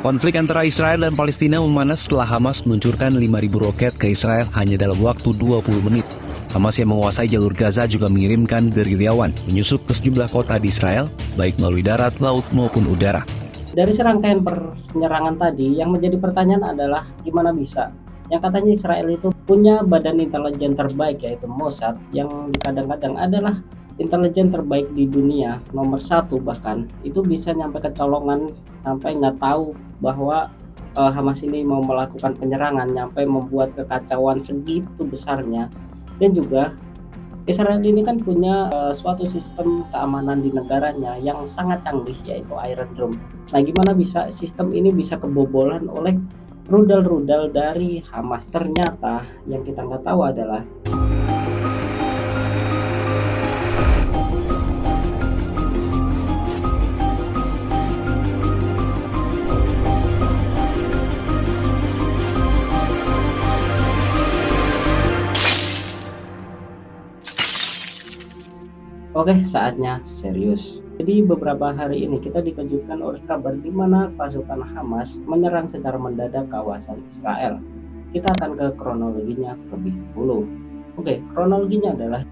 Konflik antara Israel dan Palestina memanas setelah Hamas meluncurkan 5.000 roket ke Israel hanya dalam waktu 20 menit. Hamas yang menguasai jalur Gaza juga mengirimkan gerilyawan menyusup ke sejumlah kota di Israel, baik melalui darat, laut, maupun udara. Dari serangkaian penyerangan tadi, yang menjadi pertanyaan adalah gimana bisa? Yang katanya Israel itu punya badan intelijen terbaik, yaitu Mossad, yang kadang-kadang adalah intelijen terbaik di dunia, nomor 1 bahkan, itu bisa nyampe kecolongan sampai nggak tahu bahwa Hamas ini mau melakukan penyerangan, nyampe membuat kekacauan segitu besarnya. Dan juga Israel ini kan punya suatu sistem keamanan di negaranya yang sangat canggih, yaitu Iron Dome. Nah, gimana bisa sistem ini bisa kebobolan oleh rudal-rudal dari Hamas? Ternyata yang kita nggak tahu adalah oke, saatnya serius. Jadi beberapa hari ini kita dikejutkan oleh kabar di mana pasukan Hamas menyerang secara mendadak kawasan Israel. Kita akan ke kronologinya terlebih dahulu. Oke, kronologinya adalah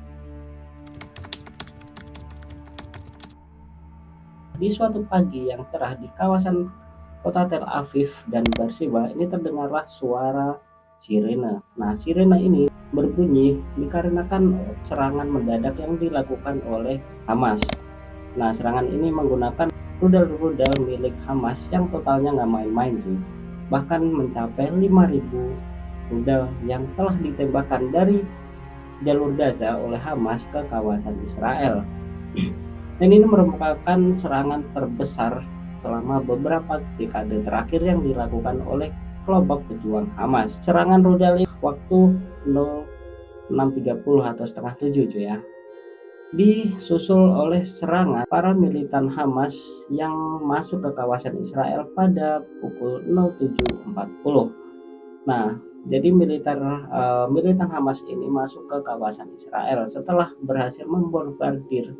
di suatu pagi yang cerah di kawasan kota Tel Aviv dan Beersheba ini terdengarlah suara sirene. Nah, sirene ini berbunyi dikarenakan serangan mendadak yang dilakukan oleh Hamas. Nah, serangan ini menggunakan rudal-rudal milik Hamas yang totalnya nggak main-main sih. Bahkan mencapai 5.000 rudal yang telah ditembakkan dari jalur Gaza oleh Hamas ke kawasan Israel. Dan ini merupakan serangan terbesar selama beberapa dekade terakhir yang dilakukan oleh kelompok pejuang Hamas. Serangan rudal waktu 06.30 atau setengah 7 cuy ya, disusul oleh serangan para militan Hamas yang masuk ke kawasan Israel pada pukul 07.40. Nah, jadi militan Hamas ini masuk ke kawasan Israel setelah berhasil membombardir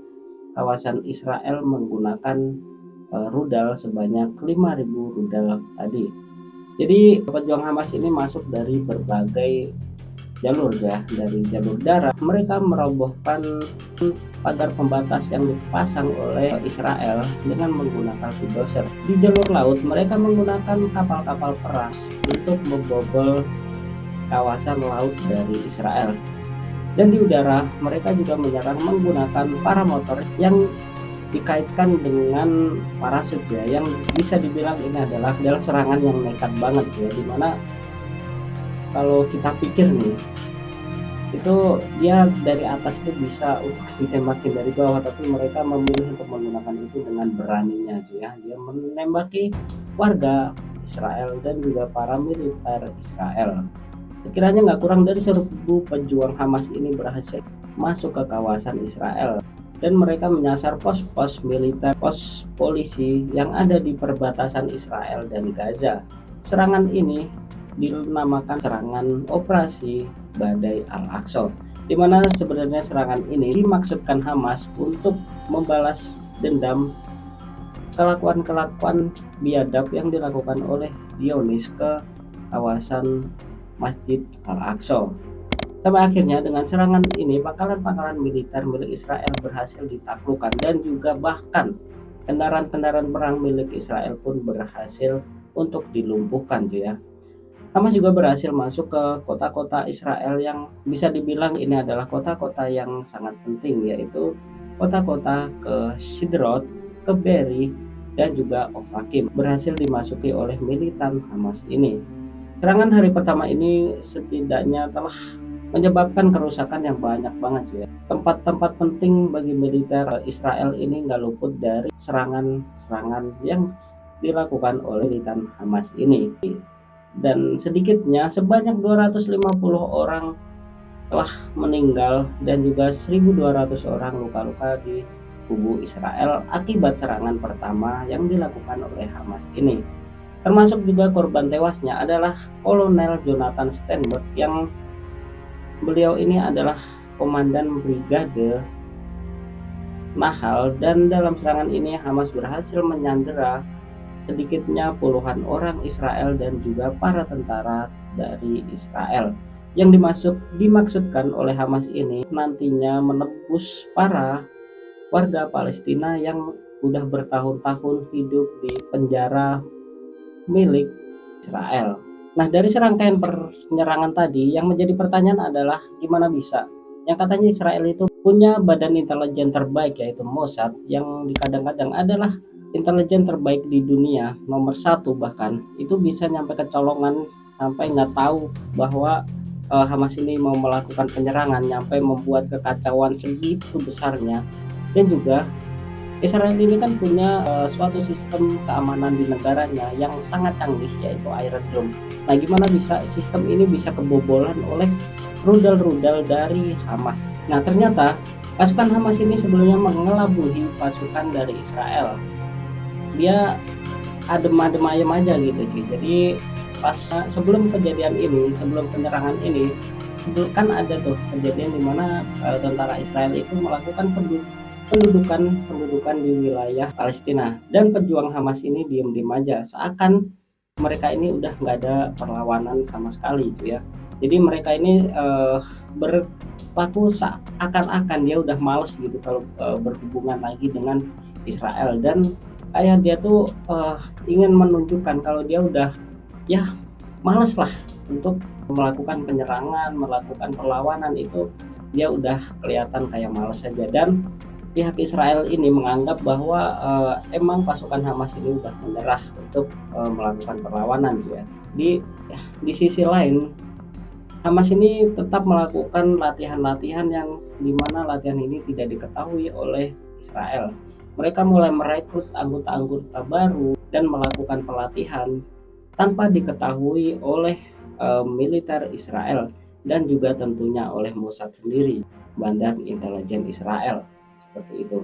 kawasan Israel menggunakan rudal sebanyak 5.000 rudal tadi. Jadi pejuang Hamas ini masuk dari berbagai jalur ya, dari jalur darat. Mereka merobohkan pagar pembatas yang dipasang oleh Israel dengan menggunakan bulldozer. Di jalur laut mereka menggunakan kapal-kapal perang untuk membobol kawasan laut dari Israel. Dan di udara mereka juga menyerang menggunakan paramotor yang dikaitkan dengan parasut ya, yang bisa dibilang ini adalah serangan yang nekat banget ya, dimana kalau kita pikir nih itu dia dari atas itu bisa ditembakin dari bawah, tapi mereka memilih untuk menggunakan itu dengan beraninya ya, dia menembaki warga Israel dan juga para militer Israel. Sekiranya nggak kurang dari 1.000 pejuang Hamas ini berhasil masuk ke kawasan Israel dan mereka menyasar pos-pos militer, pos polisi yang ada di perbatasan Israel dan Gaza. Serangan ini dinamakan serangan Operasi Badai Al-Aqsa, di mana sebenarnya serangan ini dimaksudkan Hamas untuk membalas dendam kelakuan-kelakuan biadab yang dilakukan oleh Zionis ke kawasan Masjid Al-Aqsa. Sampai akhirnya dengan serangan ini pangkalan-pangkalan militer milik Israel berhasil ditaklukkan dan juga bahkan kendaraan-kendaraan perang milik Israel pun berhasil untuk dilumpuhkan ya. Hamas juga berhasil masuk ke kota-kota Israel yang bisa dibilang ini adalah kota-kota yang sangat penting, yaitu kota-kota ke Sidrot, ke Beeri, dan juga Ofakim berhasil dimasuki oleh militan Hamas ini. Serangan hari pertama ini setidaknya telah menyebabkan kerusakan yang banyak banget ya. Tempat-tempat penting bagi militer Israel ini nggak luput dari serangan-serangan yang dilakukan oleh militan Hamas ini. Dan sedikitnya sebanyak 250 orang telah meninggal dan juga 1.200 orang luka-luka di kubu Israel akibat serangan pertama yang dilakukan oleh Hamas ini. Termasuk juga korban tewasnya adalah Kolonel Jonathan Steinberg, yang beliau ini adalah komandan brigade Nahal, dan dalam serangan ini Hamas berhasil menyandera sedikitnya puluhan orang Israel dan juga para tentara dari Israel. Yang dimaksudkan oleh Hamas ini nantinya menebus para warga Palestina yang udah bertahun-tahun hidup di penjara milik Israel. Nah, dari serangkaian penyerangan tadi yang menjadi pertanyaan adalah gimana bisa yang katanya Israel itu punya badan intelijen terbaik yaitu Mossad, yang kadang-kadang adalah intelijen terbaik di dunia, nomor satu, bahkan itu bisa nyampe kecolongan sampai nggak tahu bahwa Hamas ini mau melakukan penyerangan, nyampe membuat kekacauan segitu besarnya. Dan juga Israel ini kan punya suatu sistem keamanan di negaranya yang sangat canggih yaitu Iron Dome. Nah, gimana bisa sistem ini bisa kebobolan oleh rudal-rudal dari Hamas? Nah, ternyata pasukan Hamas ini sebelumnya mengelabui pasukan dari Israel. Dia adem-adem ayem aja gitu cuy. Jadi pas sebelum kejadian ini, sebelum penyerangan ini, kan ada tuh kejadian di mana tentara Israel itu melakukan pendudukan di wilayah Palestina, dan pejuang Hamas ini diem-diem aja seakan mereka ini udah nggak ada perlawanan sama sekali gitu ya. Jadi mereka ini berlaku seakan-akan dia udah males gitu kalau berhubungan lagi dengan Israel, dan kayak dia tuh ingin menunjukkan kalau dia udah ya males lah untuk melakukan penyerangan, melakukan perlawanan. Itu dia udah kelihatan kayak males saja. Dan pihak Israel ini menganggap bahwa emang pasukan Hamas ini udah menyerah untuk melakukan perlawanan gitu ya. Di sisi lain, Hamas ini tetap melakukan latihan-latihan yang dimana latihan ini tidak diketahui oleh Israel. Mereka mulai merekrut anggota-anggota baru dan melakukan pelatihan tanpa diketahui oleh militer Israel dan juga tentunya oleh Mossad sendiri, badan intelijen Israel. Seperti itu.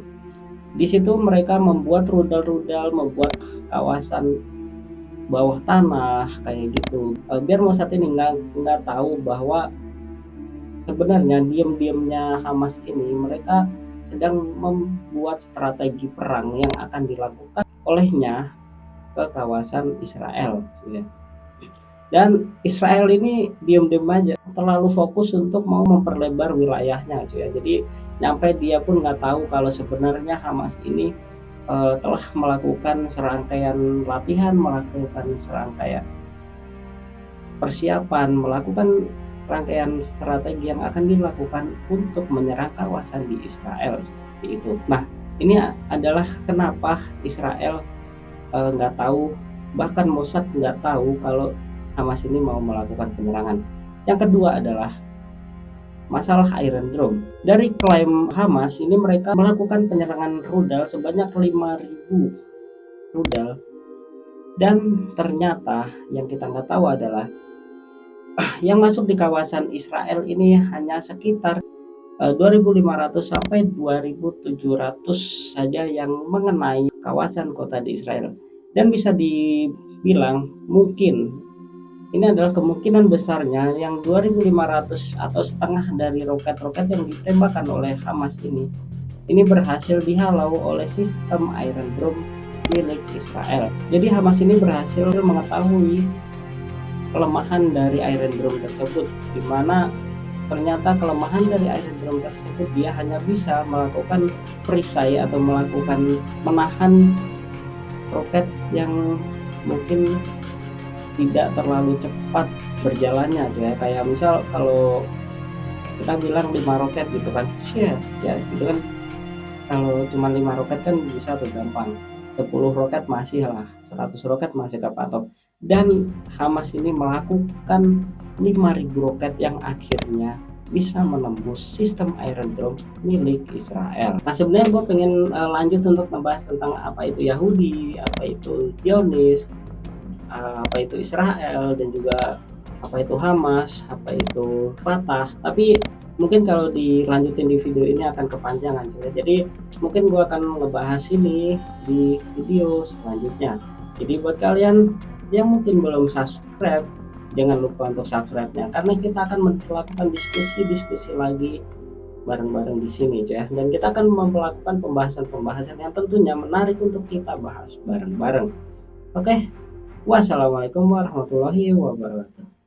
Di situ mereka membuat rudal-rudal, membuat kawasan bawah tanah kayak gitu, biar Mossad ini nggak tahu bahwa sebenarnya diam-diamnya Hamas ini mereka sedang membuat strategi perang yang akan dilakukan olehnya ke kawasan Israel ya. Dan Israel ini diem-diem aja, terlalu fokus untuk mau memperlebar wilayahnya ya. Jadi nyampe dia pun nggak tahu kalau sebenarnya Hamas ini telah melakukan serangkaian latihan, melakukan serangkaian persiapan, melakukan rangkaian strategi yang akan dilakukan untuk menyerang kawasan di Israel seperti itu. Nah, ini adalah kenapa Israel nggak tahu, bahkan Mossad nggak tahu kalau Hamas ini mau melakukan penyerangan. Yang kedua adalah masalah Iron Dome. Dari klaim Hamas ini mereka melakukan penyerangan rudal sebanyak 5.000 rudal, dan ternyata yang kita nggak tahu adalah yang masuk di kawasan Israel ini hanya sekitar 2.500 sampai 2.700 saja yang mengenai kawasan kota di Israel. Dan bisa dibilang mungkin ini adalah kemungkinan besarnya yang 2.500 atau setengah dari roket-roket yang ditembakkan oleh Hamas ini berhasil dihalau oleh sistem Iron Dome milik Israel. Jadi Hamas ini berhasil mengetahui kelemahan dari Iron Dome tersebut, di mana ternyata kelemahan dari Iron Dome tersebut dia hanya bisa melakukan perisai atau menahan roket yang mungkin tidak terlalu cepat berjalannya ya. Kayak misal kalau kita bilang 5 roket gitu kan, yes ya gitu kan, kalau cuma 5 roket kan bisa tuh gampang, 10 roket masih lah, 100 roket masih kepatok. Dan Hamas ini melakukan 5.000 roket yang akhirnya bisa menembus sistem Iron Dome milik Israel. Nah, sebenarnya gue pengen lanjut untuk membahas tentang apa itu Yahudi, apa itu Zionis, apa itu Israel, dan juga apa itu Hamas, apa itu Fatah. Tapi mungkin kalau dilanjutin di video ini akan kepanjangan ya. Jadi mungkin gue akan ngebahas ini di video selanjutnya. Jadi buat kalian yang mungkin belum subscribe, jangan lupa untuk subscribe-nya, karena kita akan melakukan diskusi lagi bareng-bareng di sini ya. Dan kita akan melakukan pembahasan yang tentunya menarik untuk kita bahas bareng-bareng. Oke, wassalamualaikum warahmatullahi wabarakatuh.